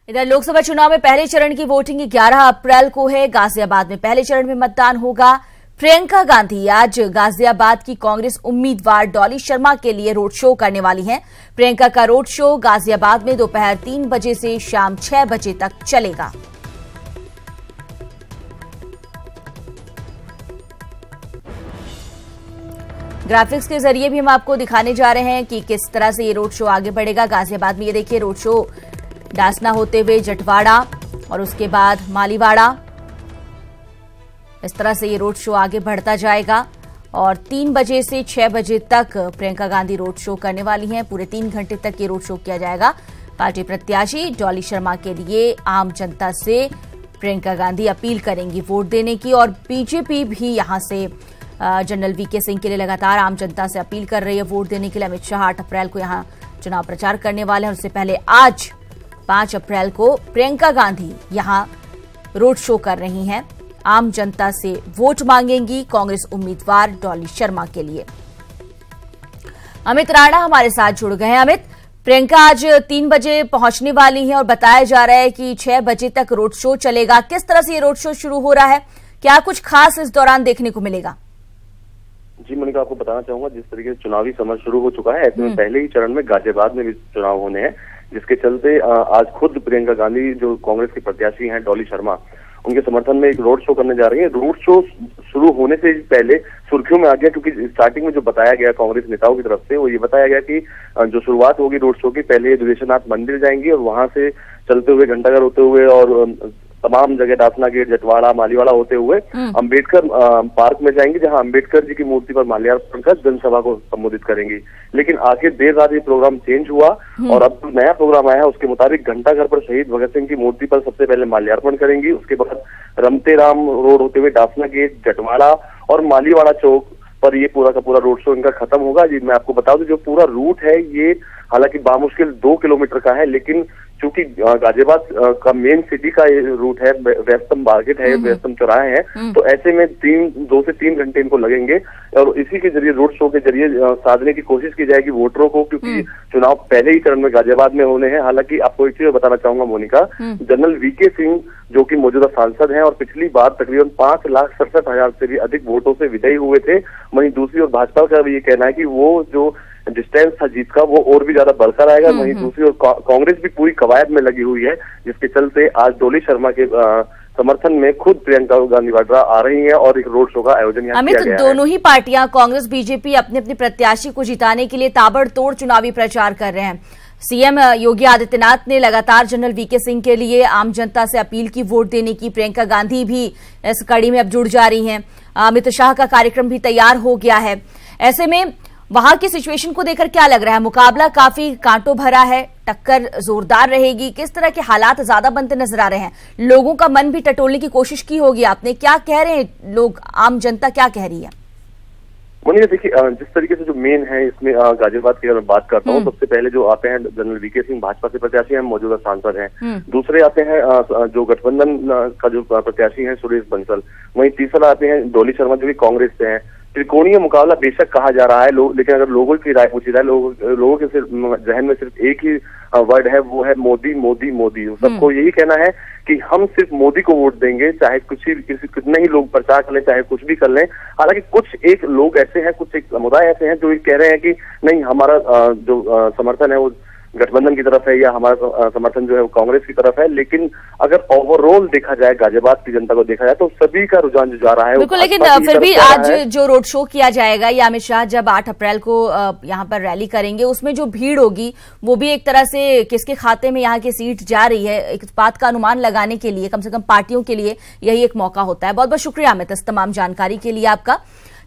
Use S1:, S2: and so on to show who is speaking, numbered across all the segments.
S1: इधर लोकसभा चुनाव में पहले चरण की वोटिंग 11 अप्रैल को है। गाजियाबाद में पहले चरण में मतदान होगा। प्रियंका गांधी आज गाजियाबाद की कांग्रेस उम्मीदवार डॉली शर्मा के लिए रोड शो करने वाली हैं। प्रियंका का रोड शो गाजियाबाद में दोपहर 3 बजे से शाम 6 बजे तक चलेगा। ग्राफिक्स के जरिए भी हम आपको दिखाने जा रहे हैं कि किस तरह से ये रोड शो आगे बढ़ेगा। गाजियाबाद में ये देखिए रोड शो डासना होते हुए जटवाड़ा और उसके बाद मालीवाड़ा, इस तरह से ये रोड शो आगे बढ़ता जाएगा और 3 बजे से 6 बजे तक प्रियंका गांधी रोड शो करने वाली हैं। पूरे 3 घंटे तक ये रोड शो किया जाएगा। पार्टी प्रत्याशी डॉली शर्मा के लिए आम जनता से प्रियंका गांधी अपील करेंगी वोट देने की और बीजेपी भी यहां से जनरल वीके सिंह के लिए लगातार आम जनता से अपील कर रही है वोट देने के लिए। अमित शाह 8 अप्रैल को यहां चुनाव प्रचार करने वाले हैं। उससे पहले आज 5 अप्रैल को प्रियंका गांधी यहां रोड शो कर रही हैं। आम जनता से वोट मांगेंगी कांग्रेस उम्मीदवार डॉली शर्मा के लिए। अमित राणा हमारे साथ जुड़ गए हैं। अमित, प्रियंका आज 3 बजे पहुंचने वाली हैं और बताया जा रहा है कि 6 बजे तक रोड शो चलेगा। किस तरह से ये रोड शो शुरू हो रहा है, क्या कुछ खास इस दौरान देखने को मिलेगा?
S2: जी मोनिका, आपको बताना चाहूंगा जिस तरीके से चुनावी समर शुरू हो चुका है, ऐसे में पहले ही चरण में गाजियाबाद में भी चुनाव होने हैं, जिसके चलते आज खुद प्रियंका गांधी जो कांग्रेस की प्रत्याशी हैं डॉली शर्मा, उनके समर्थन में एक रोड शो करने जा रही है। रोड शो शुरू होने से पहले सुर्खियों में आ गया, क्योंकि स्टार्टिंग में जो बताया गया कांग्रेस नेताओं की तरफ से वो ये बताया गया कि जो शुरुआत होगी रोड शो की, पहले दुलेश्वरनाथ मंदिर जाएंगी और वहां से चलते हुए घंटाघर होते हुए और तमाम जगह डासना गेट, जटवाड़ा, मालीवाड़ा होते हुए अंबेडकर पार्क में जाएंगी, जहां अंबेडकर जी की मूर्ति पर माल्यार्पण कर जनसभा को संबोधित करेंगी। लेकिन आखिर देर रात ये प्रोग्राम चेंज हुआ और अब नया प्रोग्राम आया है, उसके मुताबिक घंटाघर पर शहीद भगत सिंह की मूर्ति पर सबसे पहले माल्यार्पण करेंगी। उसके बाद रमते राम रोड होते हुए डासना गेट, जटवाड़ा और मालीवाड़ा चौक पर ये पूरा का पूरा रोड शो इनका खत्म होगा। जी मैं आपको बता दूं, जो पूरा रूट है ये हालांकि बामुश्किल 2 किलोमीटर का है, लेकिन चूंकि गाजियाबाद का मेन सिटी का ये रूट है, व्यस्तम मार्केट है, व्यस्तम चौराहे हैं, तो ऐसे में 2 से 3 घंटे इनको लगेंगे और इसी के जरिए रोड शो के जरिए साधने की कोशिश की जाएगी वोटरों को, क्योंकि चुनाव पहले ही चरण में गाजियाबाद में होने हैं। हालांकि आपको एक चीज बताना चाहूंगा मोनिका, जनरल वीके सिंह जो कि मौजूदा सांसद हैं और पिछली बार तकरीबन 5,67,000 से भी अधिक वोटों से विजयी हुए थे। वहीं दूसरी ओर भाजपा का भी ये कहना है कि वो जो डिस्टेंस था जीत का वो और भी ज्यादा बढ़ता रहेगा। वहीं दूसरी ओर कांग्रेस भी पूरी कवायद में लगी हुई है, जिसके चलते आज डॉली शर्मा के समर्थन में खुद प्रियंका गांधी वाड्रा आ रही हैं और एक रोड शो का आयोजन यहाँ किया गया है।
S1: दोनों ही पार्टियां कांग्रेस बीजेपी अपने अपने प्रत्याशी को जिताने के लिए ताबड़तोड़ चुनावी प्रचार कर रहे हैं। सीएम योगी आदित्यनाथ ने लगातार जनरल वीके सिंह के लिए आम जनता से अपील की वोट देने की। प्रियंका गांधी भी इस कड़ी में अब जुड़ जा रही हैं। अमित शाह का कार्यक्रम भी तैयार हो गया है। ऐसे में वहां की सिचुएशन को देखकर क्या लग रहा है? मुकाबला काफी कांटों भरा है, टक्कर जोरदार रहेगी। किस तरह के हालात ज्यादा बनते नजर आ रहे हैं? लोगों का मन भी टटोलने की कोशिश की होगी आपने, क्या कह रहे हैं लोग, आम जनता क्या कह रही है?
S2: मुझे देखिए, जिस तरीके से जो मेन है इसमें गाजियाबाद की अगर मैं बात करता हूँ, सबसे पहले जो आते हैं जनरल वीके सिंह, भाजपा के प्रत्याशी हैं, मौजूदा सांसद हैं। दूसरे आते हैं जो गठबंधन का जो प्रत्याशी हैं सुरेश बंसल। वहीं तीसरा आते हैं डॉली शर्मा जो कि कांग्रेस से हैं। त्रिकोणीय मुकाबला बेशक कहा जा रहा है, लेकिन अगर लोगों की राय पूछी जाए, लोगों के जहन में सिर्फ एक ही वर्ड है, वो है मोदी मोदी मोदी। सबको यही कहना है कि हम सिर्फ मोदी को वोट देंगे, चाहे कितने ही लोग प्रचार कर लें, चाहे कुछ भी कर लें। हालांकि कुछ एक लोग ऐसे हैं, कुछ एक समुदाय ऐसे हैं जो ये कह रहे हैं कि नहीं, हमारा जो समर्थन है वो गठबंधन की तरफ है या हमारा समर्थन जो है वो कांग्रेस की तरफ है। लेकिन अगर ओवरऑल देखा जाए, गाजियाबाद की जनता को देखा जाए, तो सभी का रुझान जो जा रहा है
S1: बिल्कुल। लेकिन फिर भी आज जो रोड शो किया जाएगा या अमित शाह जब 8 अप्रैल को यहाँ पर रैली करेंगे, उसमें जो भीड़ होगी वो भी एक तरह से किसके खाते में यहाँ की सीट जा रही है, एक बात का अनुमान लगाने के लिए कम से कम पार्टियों के लिए यही एक मौका होता है। बहुत बहुत शुक्रिया अमित इस तमाम जानकारी के लिए आपका।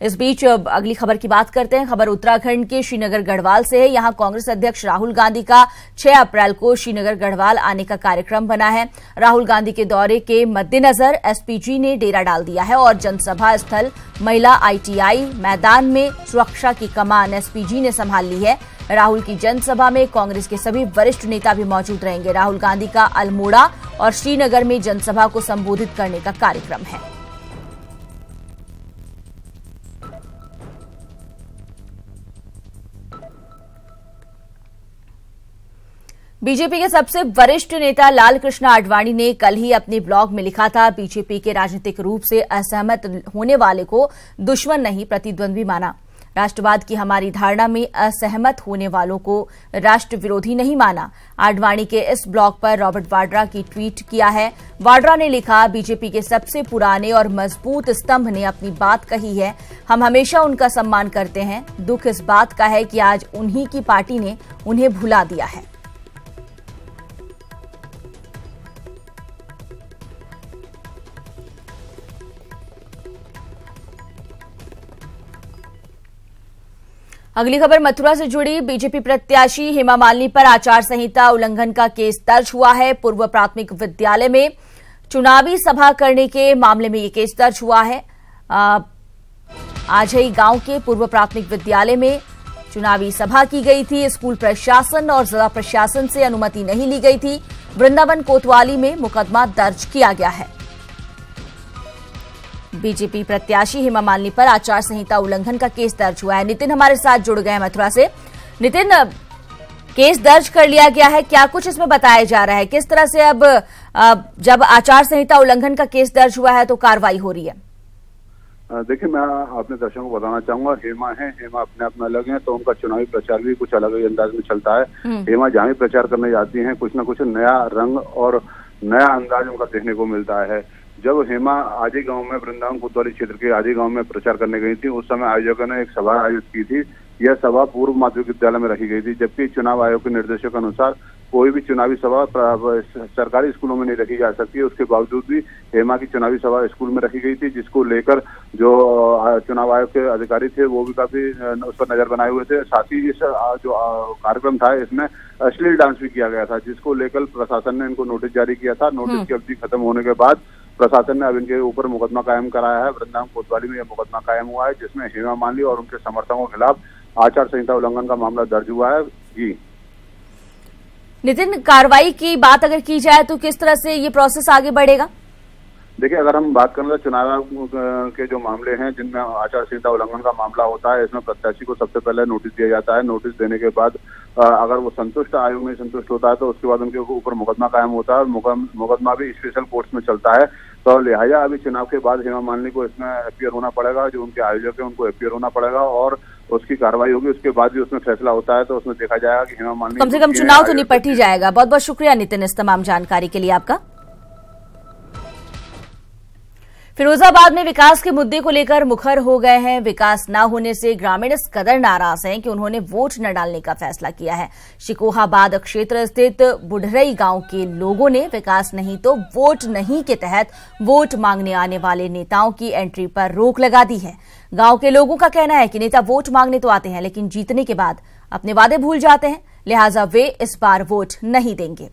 S1: इस बीच अगली खबर की बात करते हैं। खबर उत्तराखंड के श्रीनगर गढ़वाल से है। यहां कांग्रेस अध्यक्ष राहुल गांधी का 6 अप्रैल को श्रीनगर गढ़वाल आने का कार्यक्रम बना है। राहुल गांधी के दौरे के मद्देनजर एसपीजी ने डेरा डाल दिया है और जनसभा स्थल महिला आईटीआई मैदान में सुरक्षा की कमान एसपीजी ने संभाल ली है। राहुल की जनसभा में कांग्रेस के सभी वरिष्ठ नेता भी मौजूद रहेंगे। राहुल गांधी का अल्मोड़ा और श्रीनगर में जनसभा को संबोधित करने का कार्यक्रम है। बीजेपी के सबसे वरिष्ठ नेता लालकृष्ण आडवाणी ने कल ही अपने ब्लॉग में लिखा था, बीजेपी के राजनीतिक रूप से असहमत होने वाले को दुश्मन नहीं प्रतिद्वंद्वी माना। राष्ट्रवाद की हमारी धारणा में असहमत होने वालों को राष्ट्र विरोधी नहीं माना। आडवाणी के इस ब्लॉग पर रॉबर्ट वाड्रा की ट्वीट किया है। वाड्रा ने लिखा, बीजेपी के सबसे पुराने और मजबूत स्तंभ ने अपनी बात कही है। हम हमेशा उनका सम्मान करते हैं। दुख इस बात का है कि आज उन्हीं की पार्टी ने उन्हें भुला दिया है। अगली खबर मथुरा से जुड़ी। बीजेपी प्रत्याशी हेमा मालिनी पर आचार संहिता उल्लंघन का केस दर्ज हुआ है। पूर्व प्राथमिक विद्यालय में चुनावी सभा करने के मामले में यह केस दर्ज हुआ है। आजई गांव के पूर्व प्राथमिक विद्यालय में चुनावी सभा की गई थी। स्कूल प्रशासन और जिला प्रशासन से अनुमति नहीं ली गई थी। वृंदावन कोतवाली में मुकदमा दर्ज किया गया है। बीजेपी प्रत्याशी हेमा मालिनी पर आचार संहिता उल्लंघन का केस दर्ज हुआ है। नितिन हमारे साथ जुड़ गए हैं मथुरा से। नितिन, केस दर्ज कर लिया गया है, क्या कुछ इसमें बताया जा रहा है? किस तरह से अब जब आचार संहिता उल्लंघन का केस दर्ज हुआ है तो कार्रवाई हो रही है?
S3: देखिए, मैं अपने दर्शकों को बताना चाहूंगा, हेमा अपने आप में अलग हैं, तो उनका चुनावी प्रचार भी कुछ अलग ही अंदाज में चलता है। हेमा जहां भी प्रचार करने जाती हैं, कुछ न कुछ नया रंग और नया अंदाज उनका देखने को मिलता है। जब हेमा आजई गांव में, वृंदावन कोतवाली क्षेत्र के आजई गांव में प्रचार करने गई थी, उस समय आयोजकों ने एक सभा आयोजित की थी। यह सभा पूर्व माध्यमिक विद्यालय में रखी गई थी, जबकि चुनाव आयोग के निर्देशों के अनुसार कोई भी चुनावी सभा सरकारी स्कूलों में नहीं रखी जा सकती है। उसके बावजूद भी हेमा की चुनावी सभा स्कूल में रखी गई थी, जिसको लेकर जो चुनाव आयोग के अधिकारी थे वो भी काफी उस पर नजर बनाए हुए थे। साथ ही इस जो कार्यक्रम था, इसमें अश्लील डांस भी किया गया था, जिसको लेकर प्रशासन ने इनको नोटिस जारी किया था। नोटिस की अवधि खत्म होने के बाद प्रशासन ने अब इनके ऊपर मुकदमा कायम कराया है। वृंदावन कोतवाली में यह मुकदमा कायम हुआ है, जिसमें हेमा मालिनी और उनके समर्थकों के खिलाफ आचार संहिता उल्लंघन का मामला दर्ज हुआ है। जी
S1: नितिन, कार्रवाई की बात अगर की जाए तो किस तरह से ये प्रोसेस आगे बढ़ेगा?
S3: देखिए, अगर हम बात करें तो चुनाव के जो मामले हैं जिनमें आचार संहिता उल्लंघन का मामला होता है, इसमें प्रत्याशी को सबसे पहले नोटिस दिया जाता है। नोटिस देने के बाद अगर वो संतुष्ट, आयोग में संतुष्ट होता है, तो उसके बाद उनके ऊपर मुकदमा कायम होता है। मुकदमा भी स्पेशल कोर्ट्स में चलता है। तो लिहाजा अभी चुनाव के बाद हेमा मालिनी को इसमें अपीयर होना पड़ेगा। जो उनके आयोजक है उनको अपीयर होना पड़ेगा और उसकी कार्रवाई होगी। उसके बाद भी उसमें फैसला होता है, तो उसमें देखा जाएगा कि हेमा मालिनी
S1: कम से कम चुनाव तो निपट ही जाएगा। बहुत बहुत शुक्रिया नितिन इस तमाम जानकारी के लिए आपका। फिरोजाबाद में विकास के मुद्दे को लेकर मुखर हो गए हैं। विकास न होने से ग्रामीण इस कदर नाराज हैं कि उन्होंने वोट न डालने का फैसला किया है। शिकोहाबाद क्षेत्र स्थित बुढ़रई गांव के लोगों ने विकास नहीं तो वोट नहीं के तहत वोट मांगने आने वाले नेताओं की एंट्री पर रोक लगा दी है। गांव के लोगों का कहना है कि नेता वोट मांगने तो आते हैं, लेकिन जीतने के बाद अपने वादे भूल जाते हैं, लिहाजा वे इस बार वोट नहीं देंगे।